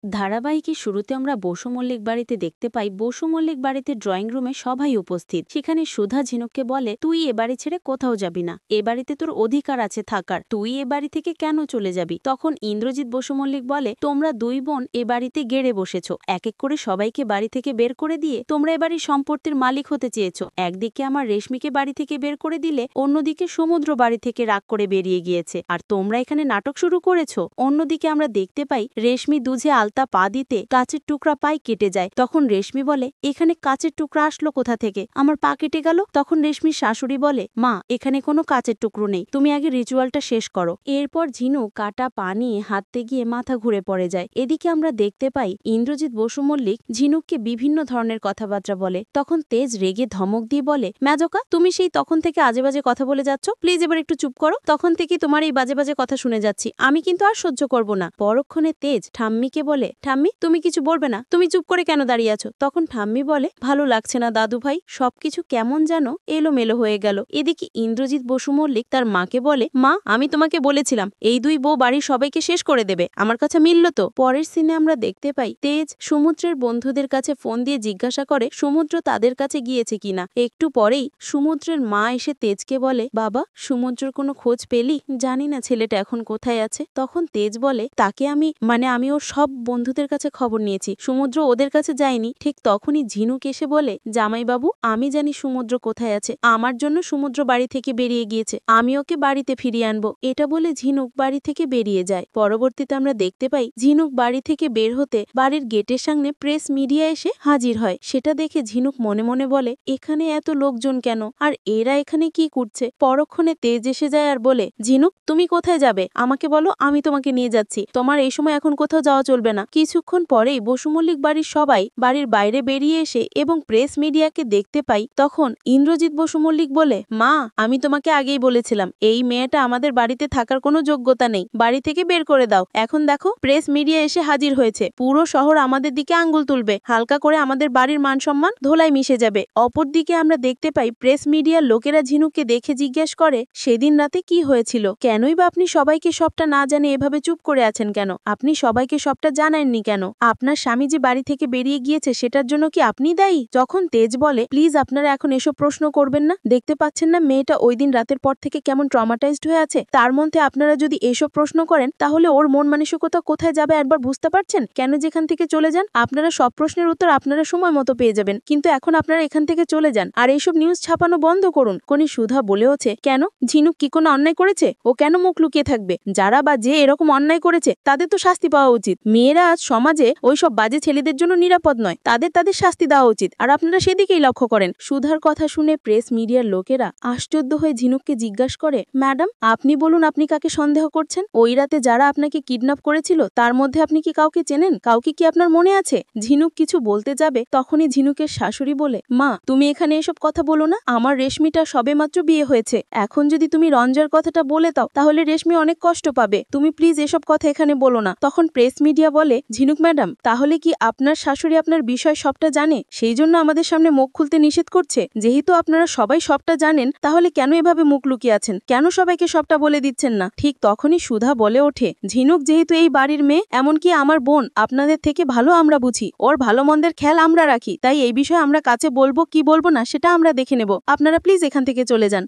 ধারাবাহিকের শুরুতে আমরা বসু মল্লিক বাড়িতে দেখতে পাই বসু মল্লিক বাড়িতে ড্রয়িং রুমে সবাই উপস্থিত। সেখানে সুধা ঝিনুককে বলে, তুই এ বাড়ি ছেড়ে কোথাও যাবি না, এ বাড়িতে তোর অধিকার আছে থাকার, তুই এ বাড়ি থেকে কেন চলে যাবি? তখন ইন্দ্রজিৎ বসু মল্লিক বলে, তোমরা দুই বোন এ বাড়িতে গেড়ে বসেছ, এক এক করে সবাইকে বাড়ি থেকে বের করে দিয়ে তোমরা এ বাড়ির সম্পত্তির মালিক হতে চেয়েছ। একদিকে আমার রেশমিকে বাড়ি থেকে বের করে দিলে, অন্যদিকে সমুদ্র বাড়ি থেকে রাগ করে বেরিয়ে গিয়েছে, আর তোমরা এখানে নাটক শুরু করেছ। অন্যদিকে আমরা দেখতে পাই রেশমি দুধে আলতা পা দিতে কাচের টুকরা পায়ে কেটে যায়। তখন রেশমি বলে, এখানে কাচের টুকরা আসলো কোথা থেকে, আমার পা কেটে গেল। তখন রেশমির শাশুড়ি বলে, মা এখানে কোনো কাচের টুকরো নেই, তুমি আগে রিচুয়ালটা শেষ করো। এরপর ঝিনু কাটা পা নিয়ে হাঁটতে গিয়ে মাথা ঘুরে পড়ে যায়। এদিকে আমরা দেখতে পাই ইন্দ্রজিৎ বসু মল্লিক ঝিনুককে বিভিন্ন ধরনের কথাবার্তা বলে। তখন তেজ রেগে ধমক দিয়ে বলে, ম্যাজকা তুমি সেই তখন থেকে আজে বাজে কথা বলে যাচ্ছ, প্লিজ এবার একটু চুপ করো, তখন থেকে তোমার এই বাজে বাজে কথা শুনে যাচ্ছি, আমি কিন্তু আর সহ্য করব না। পরক্ষণে তেজ ঠাম্মিকে বলে, ঠাম্মি তুমি কিছু বলবে না, তুমি চুপ করে কেন দাঁড়িয়ে আছো? তখন ঠাম্মি বলে, ভালো লাগছে না দাদু ভাই, সবকিছু কেমন যেন এলোমেলো হয়ে গেল। এদিকে ইন্দ্রজিৎ বসু মল্লিক তার মাকে বলে, মা আমি তোমাকে বলেছিলাম এই দুই বউ বাড়ির সবাইকে শেষ করে দেবে, আমার কাছে মিলল তো। পরের সিনে আমরা দেখতে পাই তেজ সমুদ্রের বন্ধুদের কাছে ফোন দিয়ে জিজ্ঞাসা করে সমুদ্র তাদের কাছে গিয়েছে কিনা। একটু পরেই সমুদ্রের মা এসে তেজকে বলে, বাবা সমুদ্রের কোনো খোঁজ পেলি? জানি না ছেলেটা এখন কোথায় আছে। তখন তেজ বলে, তাকে আমি ওর সব বন্ধুদের কাছে খবর নিয়েছি, সমুদ্র ওদের কাছে যায়নি। ঠিক তখনই ঝিনুক এসে বলে, জামাইবাবু আমি জানি সমুদ্র কোথায় আছে, আমার জন্য সমুদ্র বাড়ি থেকে বেরিয়ে গিয়েছে, আমি ওকে বাড়িতে ফিরিয়ে আনবো। এটা বলে ঝিনুক বাড়ি থেকে বেরিয়ে যায়। পরবর্তীতে আমরা দেখতে পাই ঝিনুক বাড়ি থেকে বের হতে বাড়ির গেটের সামনে প্রেস মিডিয়া এসে হাজির হয়। সেটা দেখে ঝিনুক মনে মনে বলে, এখানে এত লোকজন কেন, আর এরা এখানে কি করছে? পরক্ষণে তেজ এসে যায় আর বলে, ঝিনুক তুমি কোথায় যাবে, আমাকে বলো, আমি তোমাকে নিয়ে যাচ্ছি, তোমার এই সময় এখন কোথাও যাওয়া চলবে না। কিছুক্ষণ পরেই বসু মল্লিক বাড়ির সবাই বাড়ির বাইরে বেরিয়ে এসে এবং প্রেস মিডিয়াকে দেখতে পাই। তখন ইন্দ্রজিৎ বসু মল্লিক বলে, মা আমি তোমাকে আগেই বলেছিলাম এই মেয়েটা আমাদের বাড়িতে থাকার কোনো যোগ্যতা নেই, বাড়ি থেকে বের করে দাও। এখন দেখো প্রেস মিডিয়া এসে হাজির হয়েছে, পুরো শহর আমাদের দিকে আঙ্গুল তুলবে, হালকা করে আমাদের বাড়ির মান সম্মান ধোলাই মিশে যাবে। অপরদিকে আমরা দেখতে পাই প্রেস মিডিয়ার লোকেরা ঝিনুককে দেখে জিজ্ঞেস করে, সেদিন রাতে কি হয়েছিল, কেনই বা আপনি সবাইকে সবটা না জানে এভাবে চুপ করে আছেন কেন, আপনি সবাইকে সবটা জানাননি কেন, আপনার স্বামী যে বাড়ি থেকে বেরিয়ে গিয়েছে সেটার জন্য কি আপনি দায়ী? যখন তেজ বলে, প্লিজ আপনারা এখন এসব প্রশ্ন করবেন না, দেখতে পাচ্ছেন না মেয়েটা ওই দিন রাতের পর থেকে কেমন ট্রমাটাইজড হয়ে আছে, তার মধ্যে আপনারা যদি এসব প্রশ্ন করেন তাহলে ওর মন মানসিকতা কোথায় যাবে একবার বুঝতে পারছেন? কেন যেখান থেকে চলে যান, আপনারা সব প্রশ্নের উত্তর আপনারা সময় মতো পেয়ে যাবেন, কিন্তু এখন আপনারা এখান থেকে চলে যান আর এইসব নিউজ ছাপানো বন্ধ করুন। কোনি সুধা বলেওছে, কেন ঝিনুক কি কোনো অন্যায় করেছে, ও কেন মুখ লুকিয়ে থাকবে, যারা বা যে এরকম অন্যায় করেছে তাদের তো শাস্তি পাওয়া উচিত, মেয়েরা আজ সমাজে ওই সব বাজে ছেলেদের জন্য নিরাপদ নয়, তাদের শাস্তি দেওয়া উচিত, আর আপনারা সেদিকেই লক্ষ্য করেন। সুধার কথা শুনে প্রেস মিডিয়ার লোকেরা আশ্চর্য হয়ে ঝিনুককে জিজ্ঞাসা করে, ম্যাডাম আপনি বলুন আপনি কাকে সন্দেহ করছেন, ওই রাতে যারা আপনাকে কিডন্যাপ করেছিল তার মধ্যে আপনি কি কাউকে চেনেন, কাউকে কি আপনার মনে আছে? ঝিনুক কিছু বলতে যাবে তখনই ঝিনুকের শাশুড়ি বলে, মা তুমি এখানে এসব কথা বলো না, আমার রেশমিটা সবেমাত্র বিয়ে হয়েছে, এখন যদি তুমি রঞ্জার কথাটা বলে দাও তাহলে রেশমি অনেক কষ্ট পাবে, তুমি প্লিজ এসব কথা এখানে বলো না। তখন প্রেস মিডিয়া বলে, ঝিনুক ম্যাডাম তাহলে কি আপনার শাশুড়ি আপনার বিষয় সবটা জানে, সেই জন্য আমাদের সামনে মুখ খুলতে নিষেধ করছে? যেহেতু আপনারা সবাই সবটা জানেন তাহলে কেন এভাবে মুখ লুকিয়ে আছেন, কেন সবাইকে সবটা বলে দিচ্ছেন না? ঠিক তখনই সুধা বলে ওঠে, ঝিনুক যেহেতু এই বাড়ির মেয়ে, এমনকি আমার বোন, আপনাদের থেকে ভালো আমরা বুঝি, ওর ভালো মন্দের খেয়াল আমরা রাখি, তাই এই বিষয়ে আমরা কাছে বলবো কি বলবো না সেটা আমরা দেখে নেব, আপনারা প্লিজ এখান থেকে চলে যান।